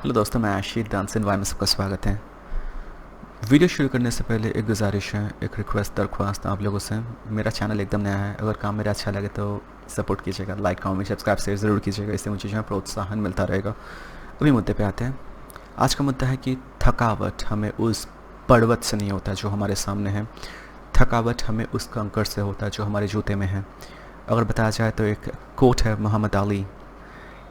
Hello दोस्तों, मैं आशीष dance and Y में सबका स्वागत है। वीडियो शुरू करने से पहले एक गुजारिश है, एक रिक्वेस्ट दरख्वास्त आप लोगों से। मेरा चैनल एकदम नया है, अगर काम मेरा अच्छा लगे तो सपोर्ट कीजिएगा, लाइक कमेंट सब्सक्राइब शेयर ज़रूर कीजिएगा, इससे मुझे जो है प्रोत्साहन मिलता रहेगा। अभी मुद्दे पे आते हैं। आज का मुद्दा है कि थकावट हमें उस पर्वत से नहीं होता जो हमारे सामने है, थकावट हमें उस कंकड़ से होता है जो हमारे जूते में है। अगर बताया जाए तो एक कोट है Mohammad Ali,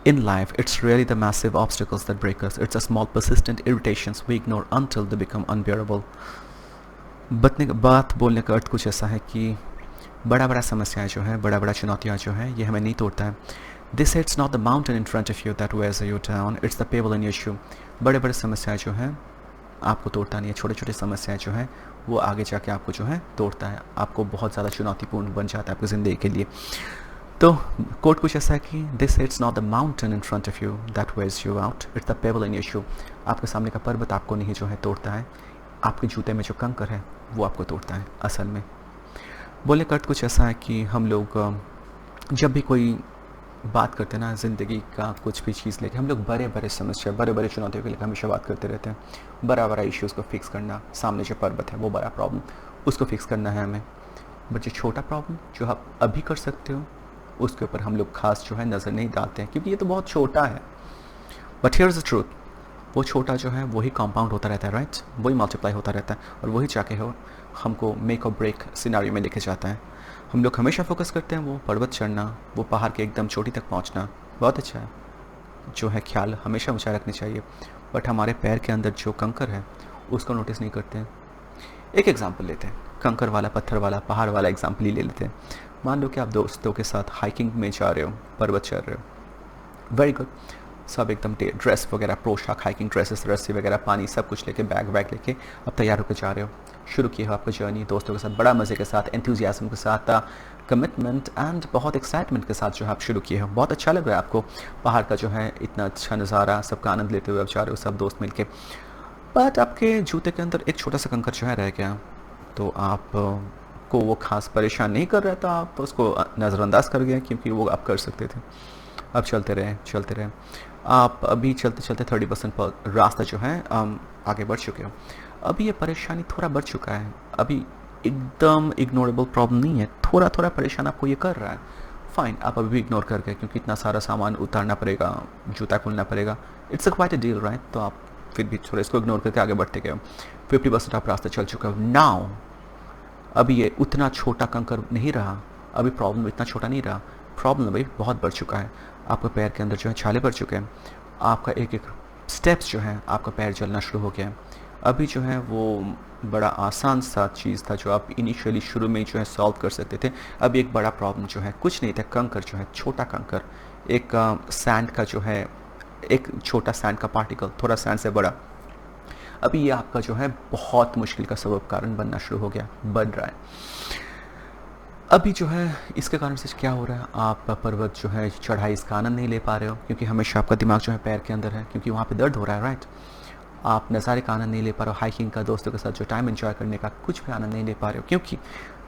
In life, it's really the massive obstacles that break us. It's the small, persistent irritations we ignore until they become unbearable. बात बोलने का अर्थ कुछ ऐसा है कि बड़ा बड़ा समस्याएं जो हैं, बड़ा बड़ा चुनौतियां जो हैं, ये हमें नहीं तोड़ता है। This it's not the mountain in front of you that wears you down. It's the pebble in your shoe. बड़े बड़े समस्याएं जो हैं आपको तोड़ता नहीं है, छोटे छोटे समस्याएं जो हैं वो आगे जाके आपको जो है तोड़ता है, आपको बहुत ज़्यादा चुनौतीपूर्ण बन जाता है आपकी ज़िंदगी के लिए। तो कोट कुछ ऐसा है कि this it's not the mountain in front of you that wears you out, it's the pebble in your shoe. आपके सामने का पर्वत आपको नहीं जो है तोड़ता है, आपके जूते में जो कंकर है वो आपको तोड़ता है असल में। बोलने का अर्थ कुछ ऐसा है कि हम लोग जब भी कोई बात करते हैं ना, ज़िंदगी का कुछ भी चीज़ लेके हम लोग बड़े बड़े समस्या, बड़े बड़े चुनौतियों के लेकर हमेशा बात करते रहते हैं। बड़ा बड़ा इश्यूज़ को फिक्स करना, सामने जो पर्वत है वो बड़ा प्रॉब्लम, उसको फिक्स करना है हमें। बट जो छोटा प्रॉब्लम जो आप अभी कर सकते हो उसके ऊपर हम लोग खास जो है नज़र नहीं डालते हैं, क्योंकि ये तो बहुत छोटा है। But here is the truth, वो छोटा जो है वही कंपाउंड होता रहता है, राइट? वही मल्टीप्लाई होता रहता है और वही जाके हो हमको मेक और ब्रेक सिनारियो में लेके जाता है। हम लोग हमेशा फोकस करते हैं वो पर्वत चढ़ना, वो पहाड़ के एकदम चोटी तक पहुंचना, बहुत अच्छा है, जो है ख्याल हमेशा ऊँचा रखनी चाहिए। बट हमारे पैर के अंदर जो कंकर है उसको नोटिस नहीं करते हैं। एक एग्जाम्पल लेते हैं, कंकर वाला, पत्थर वाला, पहाड़ वाला एग्जाम्पल ही ले लेते हैं। मान लो कि आप दोस्तों के साथ हाइकिंग में जा रहे हो, पर्वत चढ़ रहे हो, वेरी गुड, सब एकदम ड्रेस वगैरह, पोशाक, हाइकिंग ड्रेसेस, रस्सी वगैरह, पानी सब कुछ लेके, बैग वैग लेके अब तैयार होकर जा रहे हो। शुरू किए हो आपका जर्नी दोस्तों के साथ, बड़ा मज़े के साथ, एंथुजियाज्म के साथ, कमिटमेंट एंड बहुत एक्साइटमेंट के साथ जो है आप शुरू किए हो। बहुत अच्छा लग रहा है आपको, पहाड़ का जो है इतना अच्छा नज़ारा, सबका आनंद लेते हुए आप जा रहे हो सब दोस्त मिल के। बट आपके जूते के अंदर एक छोटा सा कंकर जो है रह गया, तो आप को वो खास परेशान नहीं कर रहा था, आप उसको नज़रअंदाज कर गए क्योंकि वो आप कर सकते थे। अब चलते रहे, आप अभी चलते चलते 30% पर रास्ता जो है आगे बढ़ चुके हो। अभी ये परेशानी थोड़ा बढ़ चुका है, अभी एकदम इग्नोरेबल प्रॉब्लम नहीं है, थोड़ा थोड़ा परेशान आपको ये कर रहा है। फाइन, आप अभी भी इग्नोर कर गए क्योंकि इतना सारा सामान उतारना पड़ेगा, जूता खोलना पड़ेगा, it's a quite a deal, right? तो आप फिर भी थोड़ा इसको इग्नोर करके आगे बढ़ते गए हो। 50% आप रास्ता चल चुके हो। नाउ अभी ये उतना छोटा कंकर नहीं रहा, अभी प्रॉब्लम इतना छोटा नहीं रहा, प्रॉब्लम अभी बहुत बढ़ चुका है। आपके पैर के अंदर जो है छाले पड़ चुके हैं, आपका एक एक स्टेप्स जो है आपका पैर जलना शुरू हो गया है। अभी जो है वो बड़ा आसान सा चीज़ था जो आप इनिशियली शुरू में जो है सॉल्व कर सकते थे, अभी एक बड़ा प्रॉब्लम जो है कुछ नहीं था, कंकर जो है, छोटा कंकर, एक सैंड का जो है, एक छोटा सैंड का पार्टिकल, थोड़ा सैंड से बड़ा, अभी ये आपका जो है बहुत मुश्किल का सबब कारण बनना शुरू हो गया, बढ़ रहा है। अभी जो है इसके कारण से क्या हो रहा है, आप पर्वत जो है चढ़ाई इसका आनंद नहीं ले पा रहे हो क्योंकि हमेशा आपका दिमाग जो है पैर के अंदर है, क्योंकि वहाँ पे दर्द हो रहा है, राइट? आप नज़ारे का आनंद नहीं ले पा रहे हो, हाइकिंग का, दोस्तों के साथ जो टाइम एंजॉय करने का कुछ भी आनंद नहीं ले पा रहे हो, क्योंकि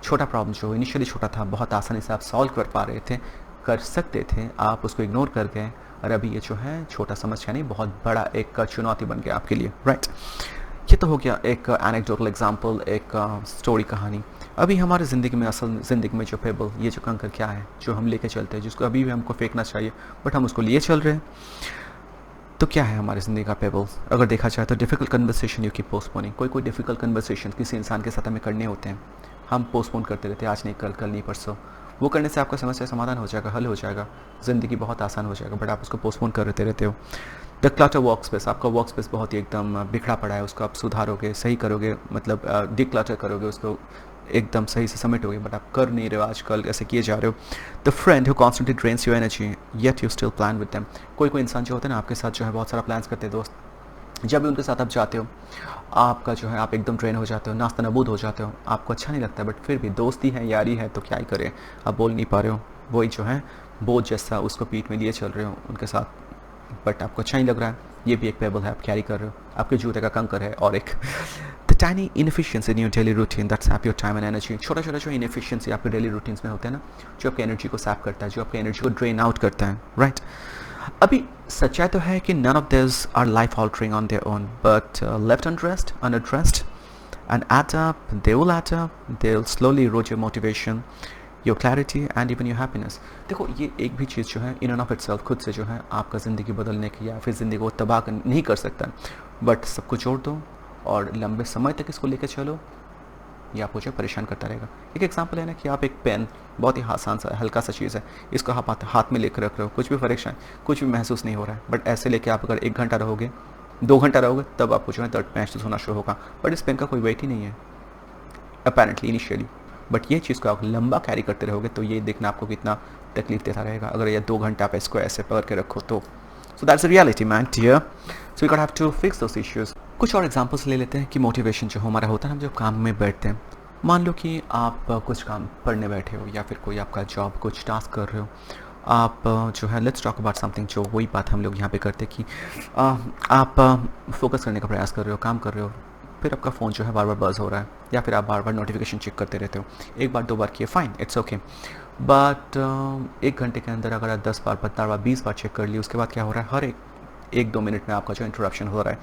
छोटा प्रॉब्लम जो इनिशियली छोटा था, बहुत आसानी से आप सॉल्व कर पा रहे थे, कर सकते थे, आप उसको इग्नोर कर गए और अभी ये जो है छोटा समस्या नहीं, बहुत बड़ा एक चुनौती बन गया आपके लिए, राइट? ये तो हो गया एक एनेक्डोटल एग्जाम्पल, एक स्टोरी, कहानी। अभी हमारे ज़िंदगी में, असल ज़िंदगी में जो पेबल, ये जो कंकर क्या है जो हम लेके चलते हैं, जिसको अभी भी हमको फेंकना चाहिए बट हम उसको लिए चल रहे हैं, तो क्या है हमारी ज़िंदगी का पेबल? अगर देखा जाए तो difficult conversation you keep postponing, कोई डिफ़िकल्ट कन्वर्सेशन किसी इंसान के साथ हमें करने होते हैं, हम पोस्टपोन करते रहते हैं, आज नहीं कल, कल नहीं परसों। वो करने से आपका समस्या समाधान हो जाएगा, हल हो जाएगा, ज़िंदगी बहुत आसान हो जाएगा, बट आप उसको पोस्टपोन करते रहते हो। द क्लटर वर्क स्पेस, आपका वर्क स्पेस बहुत ही एकदम बिखरा पड़ा है, उसको आप सुधारोगे, सही करोगे, मतलब डिक्लटर करोगे, उसको एकदम सही से समेटोगे, बट आप कर नहीं रहे हो, आजकल ऐसे किए जा रहे हो। The friend who constantly drains your energy yet you still plan with them, कोई इंसान जो होता है ना आपके साथ जो है बहुत सारा प्लान्स करते हैं दोस्त, जब भी उनके साथ आप जाते हो आपका जो है आप एकदम ड्रेन हो जाते हो, नास्ता नबूद हो जाते हो, आपको अच्छा नहीं लगता, बट फिर भी दोस्ती है, यारी है, तो क्या ही करें, आप बोल नहीं पा रहे हो, वही जो है बोझ जैसा उसको पीठ में लिए चल रहे हो उनके साथ, बट आपको अच्छा नहीं लग रहा है। ये भी एक पेबल है, आप कैरी कर रहे हो, आपके जूते का कंकर है। और एक the tiny inefficiency in your daily routine that SAP your time and energy, छोटा छोटा जो इनएफिशिएंसी आपके डेली रूटीन्स में होते हैं ना, जो आपकी एनर्जी को सैप करता है, जो आपकी एनर्जी को ड्रेन आउट करता है, राइट? अभी सच्चाई तो है कि none of these are life altering on their own, but left undressed, unaddressed, and add up, they will add up, they'll slowly erode your motivation, your clarity and even your happiness. देखो ये एक भी चीज़ जो है in end of itself खुद से जो है आपका ज़िंदगी बदलने की या फिर ज़िंदगी को तबाह नहीं कर सकता, बट सबको छोड़ दो और लंबे समय तक इसको लेकर चलो, ये आपको जो परेशान करता रहेगा. एक एग्जांपल है ना कि आप एक पेन, बहुत ही आसान सा हल्का सा चीज़ है, इसको आप हाथ में लेकर रख रहे हो, कुछ भी परेशान, कुछ भी महसूस नहीं हो रहा है, बट ऐसे लेके आप अगर 1 घंटा रहोगे, 2 घंटा रहोगे, तब आपको जो है दर्द महसूस होना शुरू होगा. बट इस पेन का कोई वेट ही नहीं है अपेरेंटली इनिशियली, बट ये चीज़ को आप लंबा कैरी करते रहोगे तो ये देखना आपको कितना तकलीफ देता रहेगा अगर ये 2 घंटा आप इसको ऐसे पकड़ के रखो तो. So that's the reality man dear. So we got have to fix those issues. कुछ और एग्जांपल्स ले लेते हैं कि मोटिवेशन जो हमारा होता है, हम जब काम में बैठते हैं, मान लो कि आप कुछ काम पढ़ने बैठे हो या फिर कोई आपका जॉब कुछ टास्क कर रहे हो, आप जो है लेट्स टॉक अबाउट समथिंग, जो वही बात हम लोग यहाँ पे करते हैं कि आप फोकस करने का प्रयास कर रहे हो, काम कर रहे हो, फिर आपका फ़ोन जो है बार बार बज़ हो रहा है या फिर आप बार बार नोटिफिकेशन चेक करते रहते हो. एक बार 2 बार किए फाइन, इट्स ओके, बट 1 घंटे के अंदर अगर आप 10 बार 15 बार 20 बार चेक कर लिए, उसके बाद क्या हो रहा है, हर 1-2 मिनट में आपका जो इंटरप्शन हो रहा है.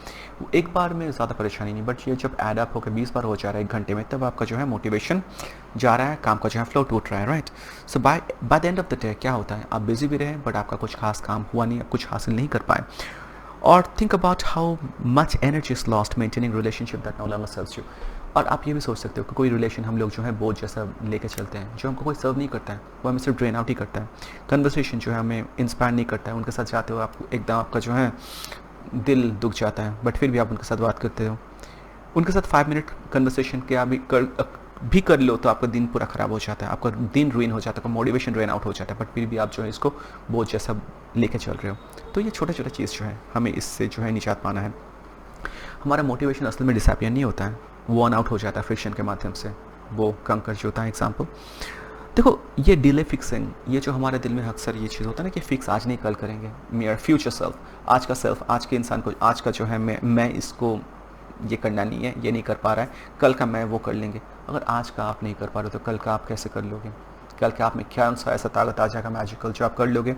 एक बार में ज़्यादा परेशानी नहीं, बट ये जब ऐड अप होकर 20 बार हो जा रहा है 1 घंटे में, तब आपका जो है मोटिवेशन जा रहा है, काम का जो है फ्लो टूट रहा है, right. So by the end of the day क्या होता है, आप बिजी भी रहे बट आपका कुछ खास काम हुआ नहीं, कुछ हासिल नहीं कर पाए. और think about how much energy is lost maintaining relationship that no longer serves you. और आप ये भी सोच सकते हो कि कोई रिलेशन हम लोग जो है बोझ जैसा लेके चलते हैं, जो हमको कोई सर्व नहीं करता है, वो हमें सिर्फ ड्रेन आउट ही करता है. कन्वर्सेशन जो है हमें इंस्पायर नहीं करता है, उनके साथ जाते हो आप एकदम आपका जो है दिल दुख जाता है, बट फिर भी आप उनके साथ बात करते हो. उनके साथ 5 मिनट कन्वर्सेशन के आप भी कर लो तो आपका दिन पूरा ख़राब हो जाता है, आपका दिन रुइन हो जाता है, आपका मोटिवेशन ड्रेन आउट हो जाता है, बट फिर भी आप जो है इसको बोझ जैसा लेके चल रहे हो. तो ये छोटा छोटा चीज़ जो है हमें इससे जो है निजात पाना है. हमारा मोटिवेशन असल में डिसअपियर नहीं होता है, वर्न आउट हो जाता है फ्रिक्शन के माध्यम से. वो कंकर जो होता है एग्जाम्पल, देखो ये डिले फिक्सिंग, ये जो हमारे दिल में अक्सर ये चीज़ होता है ना कि फिक्स आज नहीं कल करेंगे, मेरा फ्यूचर सेल्फ, आज का सेल्फ, आज के इंसान को, आज का जो है मैं इसको ये करना नहीं है, ये नहीं कर पा रहा है, कल का मैं वो कर लेंगे. अगर आज का आप नहीं कर पा रहे तो कल का आप कैसे कर लोगे? कल के आप में क्या सा ऐसा ताकत आ जाएगा मैजिकल जो आप कर लोगे?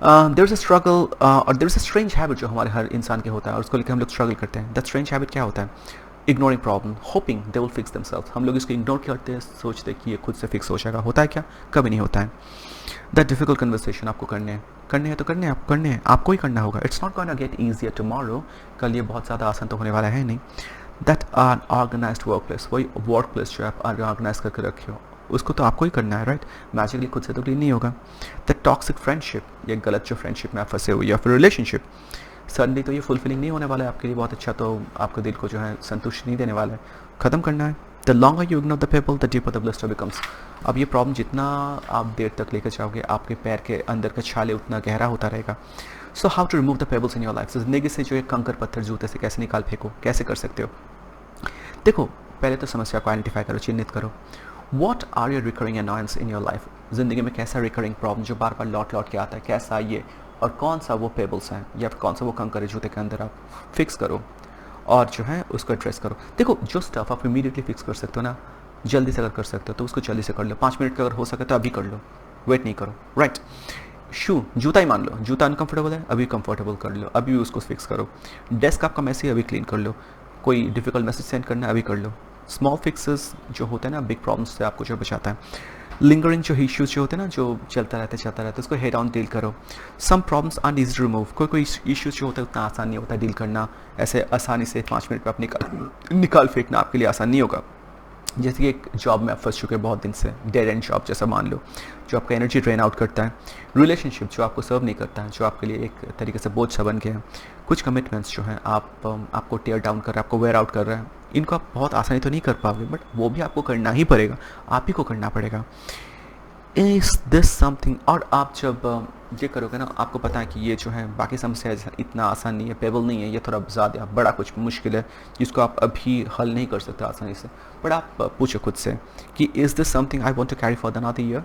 देयर इज़ अ स्ट्रगल और there is a strange habit जो हमारे हर इंसान के होता है और उसको लेकर हम लोग स्ट्रगल करते हैं. दैट स्ट्रेंज हैबिट क्या होता है? Ignoring problem, hoping they will fix themselves. हम लोग इसको इग्नोर करते हैं, सोचते हैं कि ये खुद से फिक्स हो जाएगा. होता है क्या? कभी नहीं होता है. दैट डिफिकल्ट कन्वर्सेशन आपको करने हैं तो करने हैं, आपको करने हैं, आपको ही करना होगा. It's not gonna get easier tomorrow, कल ये बहुत ज़्यादा आसान तो होने वाला है नहीं. That are organised work place, वही वर्क प्लेस जो आप ऑर्गेनाइज करके रखे हो, उसको तो आपको ही करना है, राइट. मैजिकली खुद से तो क्लीन नहीं होगा. दैट टॉक्सिक फ्रेंडशिप, ये गलत जो फ्रेंडशिप में आप फंसे हुए या फिर रिलेशनशिप, सडनली तो ये फुलफिलिंग नहीं होने वाला है आपके लिए, बहुत अच्छा तो आपके दिल को जो है संतुष्ट नहीं देने वाला है, ख़त्म करना है. The longer you ignore the people the deeper the blister becomes. अब ये प्रॉब्लम जितना आप देर तक लेकर जाओगे, आपके पैर के अंदर का छाले उतना गहरा होता रहेगा. So how to remove the pebbles in your life. ज़िंदगी से जो है कंकर पत्थर जूते से कैसे निकाल फेंको, कैसे कर सकते हो? देखो पहले तो समस्या को आइडेंटिफाई करो, चिन्हित करो. What are your recurring annoyances in your life. ज़िंदगी में कैसा रिकरिंग प्रॉब्लम जो बार बार लौट लौट के आता है, कैसा ये, और कौन सा वो पेबल्स हैं या फिर कौन सा वो कंकर है जूते के अंदर, आप फिक्स करो और जो है उसको एड्रेस करो. देखो जो स्टफ आप इमीडिएटली फिक्स कर सकते हो ना, जल्दी से अगर कर सकते हो तो उसको जल्दी से कर लो. 5 मिनट का अगर हो सके तो अभी कर लो, वेट नहीं करो, राइट. शू, जूता ही मान लो, जूता अनकंफर्टेबल है, अभी कंफर्टेबल कर लो, अभी उसको फिक्स करो. डेस्क आपका मैसी, अभी क्लीन कर लो. कोई डिफिकल्ट मैसेज सेंड करना है, अभी कर लो. स्मॉल फिक्सेस जो होते हैं ना, बिग प्रॉब्लम्स से आपको जो बचाता है. लिंगरिंग जो इश्यूज जो होते हैं ना, जो चलता रहता है, उसको हेड ऑन डील करो. Some problems are easy to remove. कोई इश्यूज जो होता है उतना आसान नहीं होता डील करना, ऐसे आसानी से 5 मिनट में आप निकाल फेंकना आपके लिए आसान नहीं होगा. जैसे कि एक जॉब में आप फंस चुके बहुत दिन से, डेड एंड जॉब जैसा मान लो, जो आपका एनर्जी ड्रेन आउट करता है. रिलेशनशिप जो आपको सर्व नहीं करता है, जो आपके लिए एक तरीके से बोझ सा बन गया है. कुछ कमिटमेंट्स जो हैं आपको टेयर डाउन कर रहा है, आपको वेयर आउट कर रहा है. इनको आप बहुत आसानी तो नहीं कर पाओगे, बट वो भी आपको करना ही पड़ेगा, आप ही को करना पड़ेगा. Is this something. और आप जब ये करोगे ना, आपको पता है कि ये जो है बाकी समस्या इतना आसान नहीं है, पेबल नहीं है, ये थोड़ा ज़्यादा बड़ा कुछ मुश्किल है जिसको आप अभी हल नहीं कर सकते आसानी से. बट आप पूछो खुद से कि is this something I want to carry for the another year.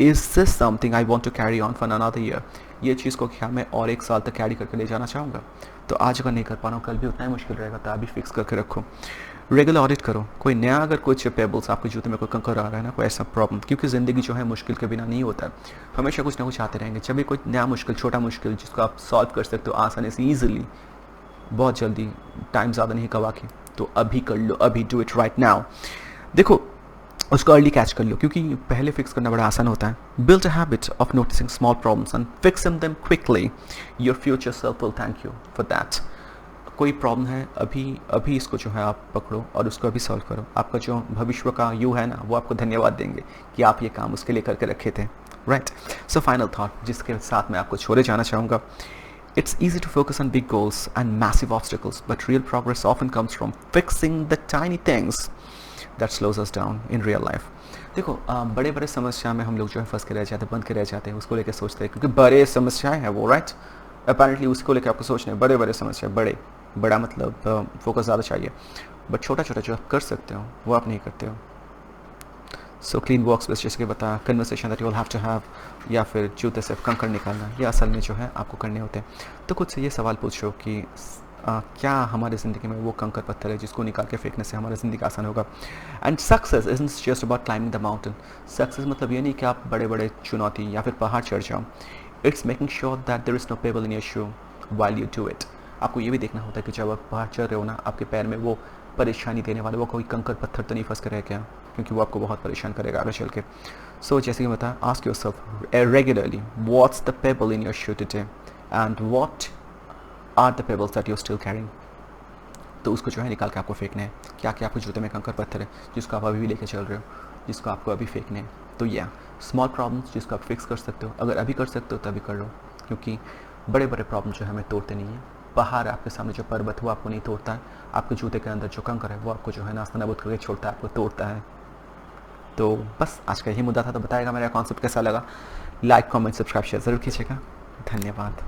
Is this something I want to carry on for another year, ये चीज़ को क्या मैं और एक साल तक कैरी करके ले जाना चाहूँगा? तो आज अगर नहीं कर पा रहा हूँ, कल भी उतना ही मुश्किल रहेगा, तो अभी फिक्स करके रखो। रेगुलर ऑडिट करो। कोई नया अगर कुछ पेबल्स आपके जूते में कोई कंकर आ रहा है ना, कोई ऐसा प्रॉब्लम, क्योंकि ज़िंदगी जो है मुश्किल के बिना नहीं होता है, हमेशा कुछ ना कुछ आते रहेंगे। जब भी कोई नया मुश्किल, छोटा मुश्किल जिसको आप सॉल्व कर सकते हो आसानी से, ईजिली, बहुत जल्दी, टाइम ज़्यादा नहीं गवा के, तो अभी कर लो, अभी डू इट राइट नाउ। देखो, उसको अर्ली कैच कर लो, क्योंकि पहले फिक्स करना बड़ा आसान होता है। Build a habit of noticing small problems and fixing them quickly. Your future self will thank you for that. कोई प्रॉब्लम है, अभी अभी इसको जो है आप पकड़ो और उसको अभी सॉल्व करो। आपका जो भविष्य का यू है ना, वो आपको धन्यवाद देंगे कि आप ये काम उसके लिए करके रखे थे, राइट। सो फाइनल थॉट जिसके साथ मैं आपको छोड़े जाना चाहूँगा, it's easy to focus on big goals and massive obstacles, but real progress often comes from fixing the tiny things that slows us down in real life. देखो, बड़े बड़े समस्या में हम लोग जो है फंस के रह जाते हैं, बंद के रह जाते हैं, उसको लेकर सोचते हैं, क्योंकि बड़े समस्याएं हैं वो, राइट। अपेरेंटली उसको लेकर आपको सोचना है, बड़े बड़े समस्या, बड़ा मतलब फोकस ज़्यादा चाहिए, बट छोटा छोटा जो आप कर सकते हो वो आप नहीं करते हो। सो क्लीन वर्क्स बेस्ट, जैसे कि बताया, conversation that you will have to have, या फिर जूते से कंकड़ निकालना, ये असल में जो है आपको करने होते हैं। तो खुद से ये सवाल पूछो कि क्या हमारी ज़िंदगी में वो कंकड़ पत्थर है जिसको निकाल के फेंकने से हमारी ज़िंदगी आसान होगा। And success isn't just about climbing the mountain. Success मतलब ये नहीं कि आप बड़े बड़े चुनौती या फिर पहाड़ चढ़ जाओ। It's making sure that there is no pebble in your shoe while you do it. आपको ये भी देखना होता है कि जब आप पहाड़ चढ़ रहे हो ना, आपके पैर में वो परेशानी देने वाला वो कोई कंकड़ पत्थर तो नहीं फंस कर रह गया, क्योंकि वो आपको बहुत परेशान करेगा आगे चल के। सो जैसे कि बताया, ask yourself regularly, what's the pebble in your shoe today and what are the pebbles that you still carrying. तो उसको जो है निकाल के आपको फेंकना है। क्या क्या आपके जूते में कंकड़ पत्थर है जिसको आप अभी भी लेके चल रहे हो, जिसको आपको अभी फेंकने हैं। तो या स्मॉल प्रॉब्लम्स जिसको आप फिक्स कर सकते हो, अगर अभी कर सकते हो तभी कर लो, क्योंकि बड़े बड़े प्रॉब्लम जो है हमें तोड़ते नहीं हैं। पहाड़ आपके सामने जो पर्वत वो आपको नहीं तोड़ता है, आपके जूते के अंदर जो कंकर है वो आपको जो है नास्ता नबूद करके छोड़ता है, आपको तोड़ता है। तो बस आज का यही मुद्दा था। तो बताएगा मेरा कॉन्सेप्ट कैसा लगा, लाइक कमेंट सब्सक्राइब शेयर ज़रूर कीजिएगा। धन्यवाद।